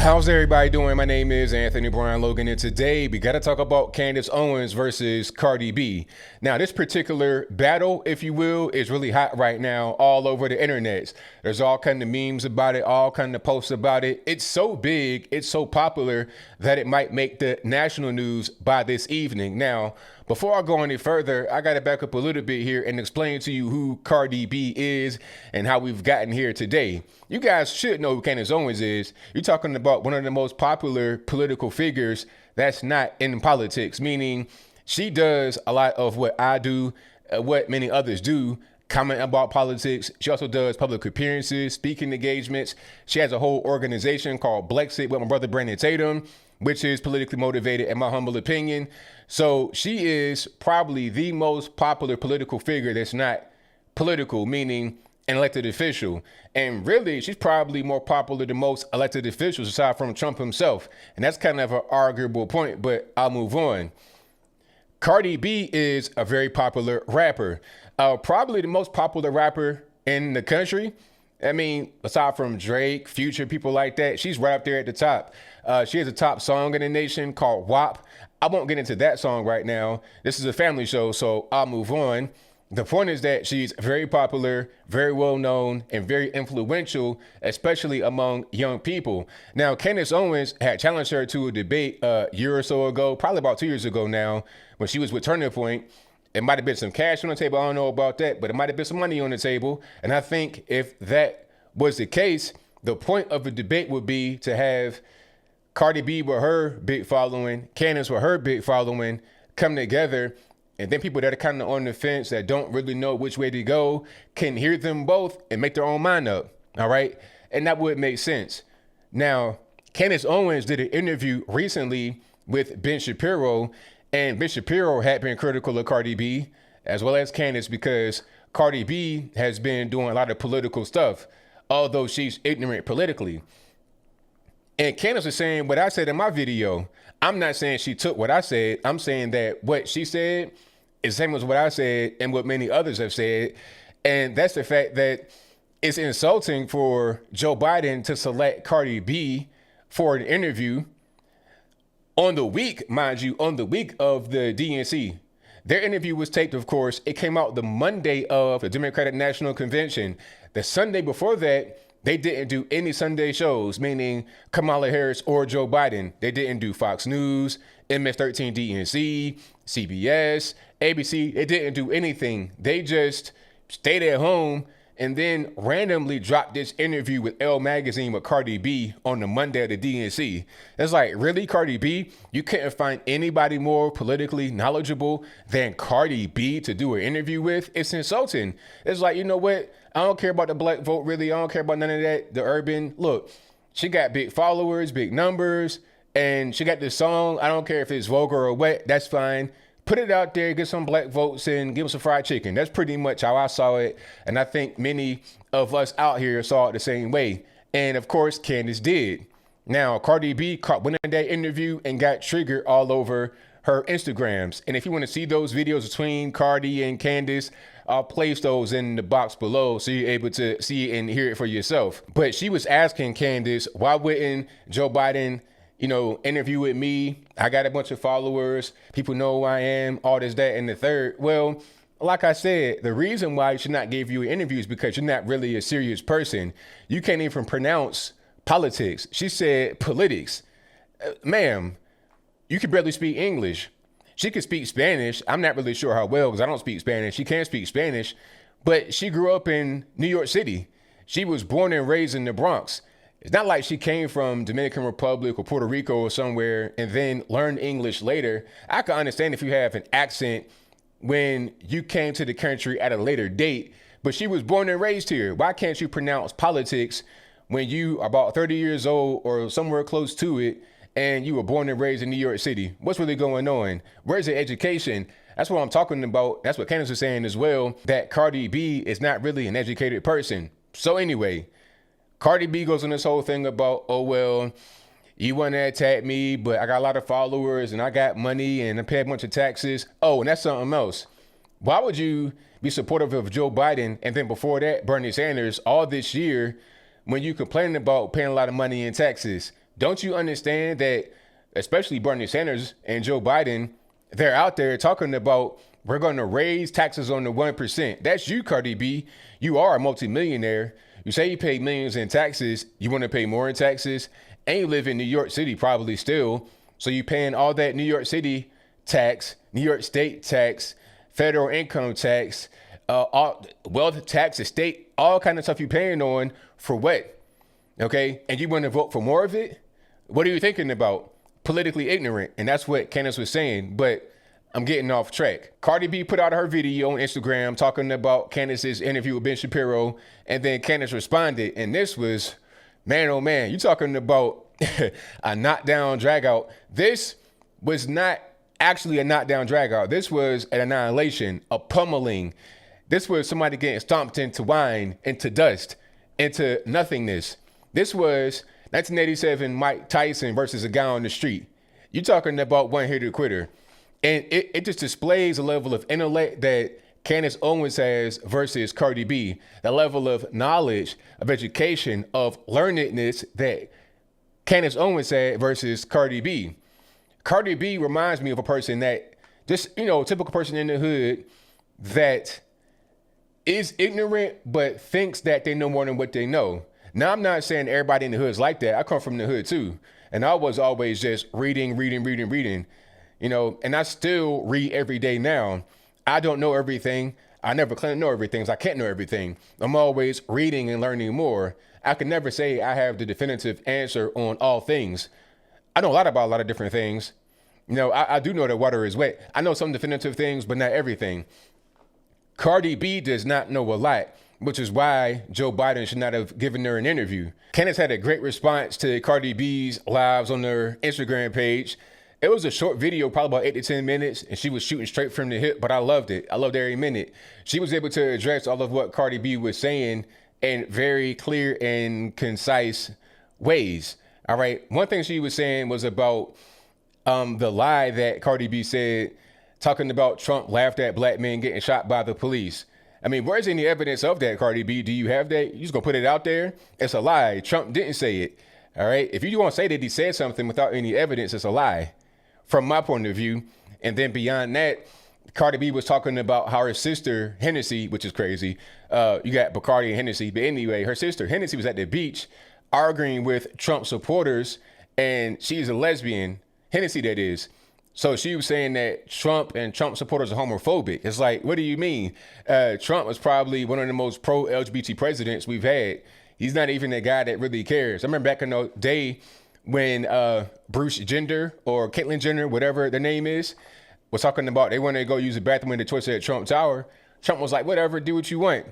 How's everybody doing? My name is Anthony Brian Logan, and today we got to talk about Candace Owens versus Cardi B. Now, this particular battle, if you will, is really hot right now all over the internet. There's all kind of memes about it, all kind of posts about it. It's so big, it's so popular that it might make the national news by this evening. Now, before I go any further, I got to back up a little bit here and explain to you who Cardi B is and how we've gotten here today. You guys should know who Candace Owens is. You're talking about one of the most popular political figures that's not in politics, meaning she does a lot of what I do, what many others do, comment about politics. She also does public appearances, speaking engagements. She has a whole organization called WRECKS with my brother Brandon Tatum, which is politically motivated in my humble opinion. So she is probably the most popular political figure that's not political, meaning an elected official. And really, she's probably more popular than most elected officials aside from Trump himself. And that's kind of an arguable point, but I'll move on. Cardi B is a very popular rapper, probably the most popular rapper in the country. I mean, aside from Drake, Future, people like that, she's right up there at the top. She has a top song in the nation called WAP. I won't get into that song right now. This is a family show, so I'll move on. The point is that she's very popular, very well known, and very influential, especially among young people. Now, Candace Owens had challenged her to a debate a year or so ago, probably about 2 years ago now, when she was with Turning Point. It might have been some cash on the table. I don't know about that, but it might have been some money on the table. And I think if that was the case, the point of the debate would be to have Cardi B with her big following, Candace with her big following come together. And then people that are kind of on the fence that don't really know which way to go can hear them both and make their own mind up. All right. And that would make sense. Now, Candace Owens did an interview recently with Ben Shapiro, and Ben Shapiro had been critical of Cardi B as well as Candace because Cardi B has been doing a lot of political stuff, although she's ignorant politically. And Candace is saying what I said in my video. I'm not saying she took what I said. I'm saying that what she said is the same as what I said and what many others have said. And that's the fact that it's insulting for Joe Biden to select Cardi B for an interview on the week, mind you, on the week of the DNC. Their interview was taped, of course. It came out the Monday of the Democratic National Convention. The Sunday before that, they didn't do any Sunday shows, meaning Kamala Harris or Joe Biden. They didn't do Fox News, MS-13 DNC, CBS, ABC. They didn't do anything. They just stayed at home and then randomly dropped this interview with Elle Magazine with Cardi B on the Monday of the DNC. It's like, really, Cardi B? You couldn't find anybody more politically knowledgeable than Cardi B to do an interview with? It's insulting. It's like, you know what? I don't care about the black vote, really. I don't care about none of that. The urban. Look, she got big followers, big numbers, and she got this song. I don't care if it's vulgar or what. That's fine. Put it out there, get some black votes, and give us some fried chicken. That's pretty much how I saw it. And I think many of us out here saw it the same way. And of course, Candace did. Now, Cardi B caught winning that interview and got triggered all over her Instagrams. And if you want to see those videos between Cardi and Candace, I'll place those in the box below so you're able to see it and hear it for yourself. But she was asking Candace, why wouldn't Joe Biden, interview with me? I got a bunch of followers. People know who I am, all this, that, and the third. Well, like I said, the reason why you should not give you an interview is because you're not really a serious person. You can't even pronounce politics. She said politics. Ma'am, you can barely speak English. She could speak Spanish. I'm not really sure how well because I don't speak Spanish. She can speak Spanish, but she grew up in New York City. She was born and raised in the Bronx. It's not like she came from Dominican Republic or Puerto Rico or somewhere and then learned English later. I can understand if you have an accent when you came to the country at a later date, but she was born and raised here. Why can't you pronounce politics when you are about 30 years old or somewhere close to it and you were born and raised in New York City? What's really going on? Where's the education? That's what I'm talking about. That's what Candace was saying as well, that Cardi B is not really an educated person. So anyway, Cardi B goes on this whole thing about, oh, well, you want to attack me, but I got a lot of followers and I got money and I pay a bunch of taxes. Oh, and that's something else. Why would you be supportive of Joe Biden and then before that, Bernie Sanders all this year when you complaining about paying a lot of money in taxes? Don't you understand that, especially Bernie Sanders and Joe Biden, they're out there talking about we're going to raise taxes on the 1%. That's you, Cardi B. You are a multimillionaire. You say you pay millions in taxes. You want to pay more in taxes. And you live in New York City probably still. So you paying all that New York City tax, New York State tax, federal income tax, all wealth tax, estate, all kind of stuff you paying on for what? Okay. And you want to vote for more of it? What are you thinking about? Politically ignorant. And that's what Candace was saying. But I'm getting off track. Cardi B put out her video on Instagram talking about Candace's interview with Ben Shapiro. And then Candace responded. And this was, man, oh man, you talking about a knockdown drag out. This was not actually a knockdown drag out. This was an annihilation, a pummeling. This was somebody getting stomped into wine, into dust, into nothingness. This was 1987 Mike Tyson versus a guy on the street. You talking about one hitter quitter. And it just displays a level of intellect that Candace Owens has versus Cardi B, the level of knowledge, of education, of learnedness that Candace Owens had versus Cardi B. Cardi B reminds me of a person that just, typical person in the hood that is ignorant, but thinks that they know more than what they know. Now, I'm not saying everybody in the hood is like that. I come from the hood too. And I was always just reading. And I still read every day now. I don't know everything. I never claim to know everything, so I can't know everything. I'm always reading and learning more. I can never say I have the definitive answer on all things. I know a lot about a lot of different things. I do know that water is wet. I know some definitive things, but not everything. Cardi B does not know a lot, which is why Joe Biden should not have given her an interview. Candace had a great response to Cardi B's lives on her Instagram page. It was a short video, probably about 8 to 10 minutes, and she was shooting straight from the hip, but I loved it. I loved every minute. She was able to address all of what Cardi B was saying in very clear and concise ways. All right. One thing she was saying was about the lie that Cardi B said, talking about Trump laughed at black men getting shot by the police. I mean, where's any evidence of that, Cardi B? Do you have that? You just gonna put it out there? It's a lie. Trump didn't say it. All right. If you want to say that he said something without any evidence, it's a lie from my point of view. And then beyond that, Cardi B was talking about how her sister, Hennessy, which is crazy. You got Bacardi and Hennessy. But anyway, her sister, Hennessy, was at the beach arguing with Trump supporters, and she's a lesbian. Hennessy, that is. So she was saying that Trump and Trump supporters are homophobic. It's like, what do you mean? Trump was probably one of the most pro-LGBT presidents we've had. He's not even a guy that really cares. I remember back in the day when Bruce Jenner or Caitlyn Jenner, whatever the name is, was talking about they wanted to go use the bathroom in the toilet at Trump Tower. Trump was like, whatever, do what you want.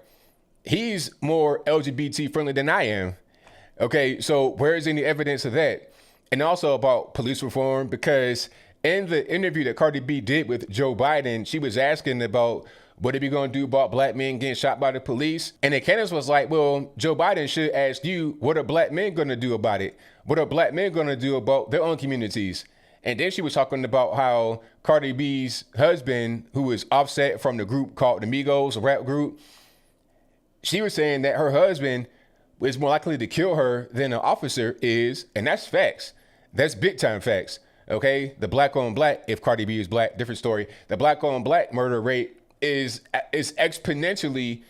He's more LGBT friendly than I am. Okay, so where is any evidence of that? And also about police reform, because in the interview that Cardi B did with Joe Biden, she was asking about what are we going to do about black men getting shot by the police? And then Candace was like, well, Joe Biden should ask you, what are black men going to do about it? What are black men going to do about their own communities? And then she was talking about how Cardi B's husband, who is Offset from the group called the Migos, a rap group, she was saying that her husband is more likely to kill her than an officer is. And that's facts. That's big time facts. Okay. The black on black, if Cardi B is black, different story. The black on black murder rate is exponentially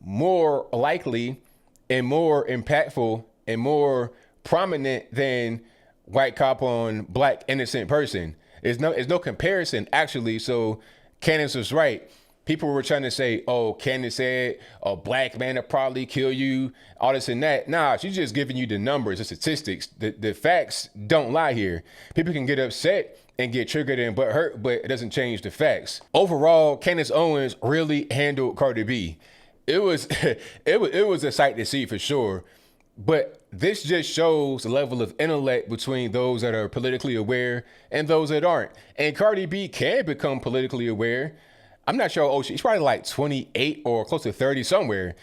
more likely and more impactful and more prominent than white cop on black innocent person. There's no comparison actually. So Candace was right. People were trying to say, oh, Candace said a black man will probably kill you, all this and that. Nah, she's just giving you the numbers, the statistics. The facts don't lie here. People can get upset and get triggered and butt hurt, but it doesn't change the facts. Overall, Candace Owens really handled Cardi B. It was it was a sight to see for sure. But this just shows the level of intellect between those that are politically aware and those that aren't. And Cardi B can become politically aware. I'm not sure. Oh, she's probably like 28 or close to 30 somewhere.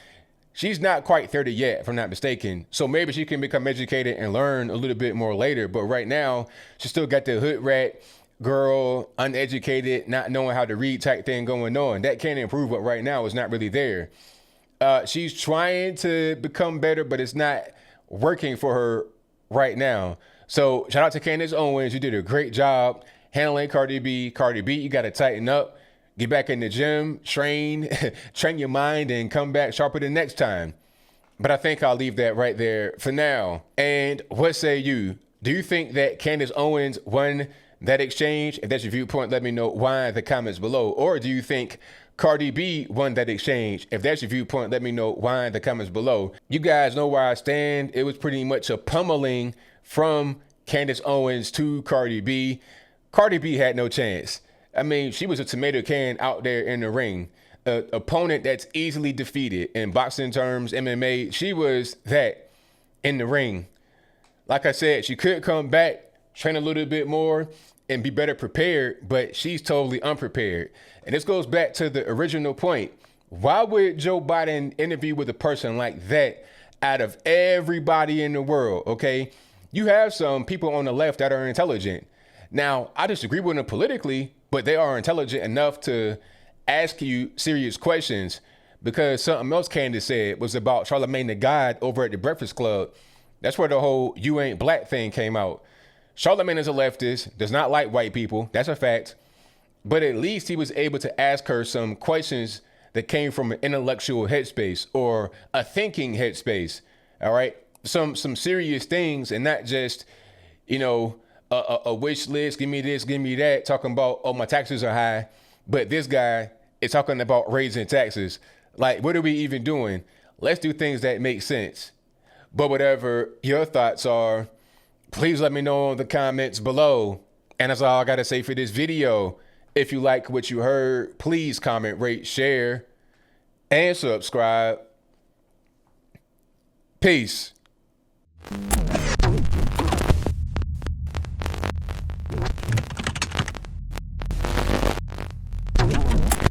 She's not quite 30 yet, if I'm not mistaken. So maybe she can become educated and learn a little bit more later. But right now, she still got the hood rat girl, uneducated, not knowing how to read type thing going on. That can improve, but right now it's not really there. She's trying to become better, but it's not working for her right now. So shout out to Candace Owens. You did a great job handling Cardi B. Cardi B, you got to tighten up, get back in the gym, train, train your mind, and come back sharper the next time. But I think I'll leave that right there for now. And what say you? Do you think that Candace Owens won that exchange? If that's your viewpoint, let me know why in the comments below. Or do you think Cardi B won that exchange? If that's your viewpoint, let me know why in the comments below. You guys know where I stand. It was pretty much a pummeling from Candace Owens to Cardi B. Cardi B had no chance. I mean, she was a tomato can out there in the ring. An opponent that's easily defeated in boxing terms, MMA. She was that in the ring. Like I said, she could come back, train a little bit more, and be better prepared, but she's totally unprepared. And this goes back to the original point. Why would Joe Biden interview with a person like that out of everybody in the world, okay? You have some people on the left that are intelligent. Now, I disagree with them politically, but they are intelligent enough to ask you serious questions, because something else Candace said was about Charlamagne the God over at the Breakfast Club. That's where the whole "you ain't black" thing came out. Charlamagne is a leftist, does not like white people. That's a fact. But at least he was able to ask her some questions that came from an intellectual headspace or a thinking headspace. All right. Some serious things, and not just, you know, a wish list. Give me this, give me that. Talking about, oh, my taxes are high. But this guy is talking about raising taxes. Like, what are we even doing? Let's do things that make sense. But whatever your thoughts are, please let me know in the comments below. And that's all I got to say for this video. If you like what you heard, please comment, rate, share, and subscribe. Peace.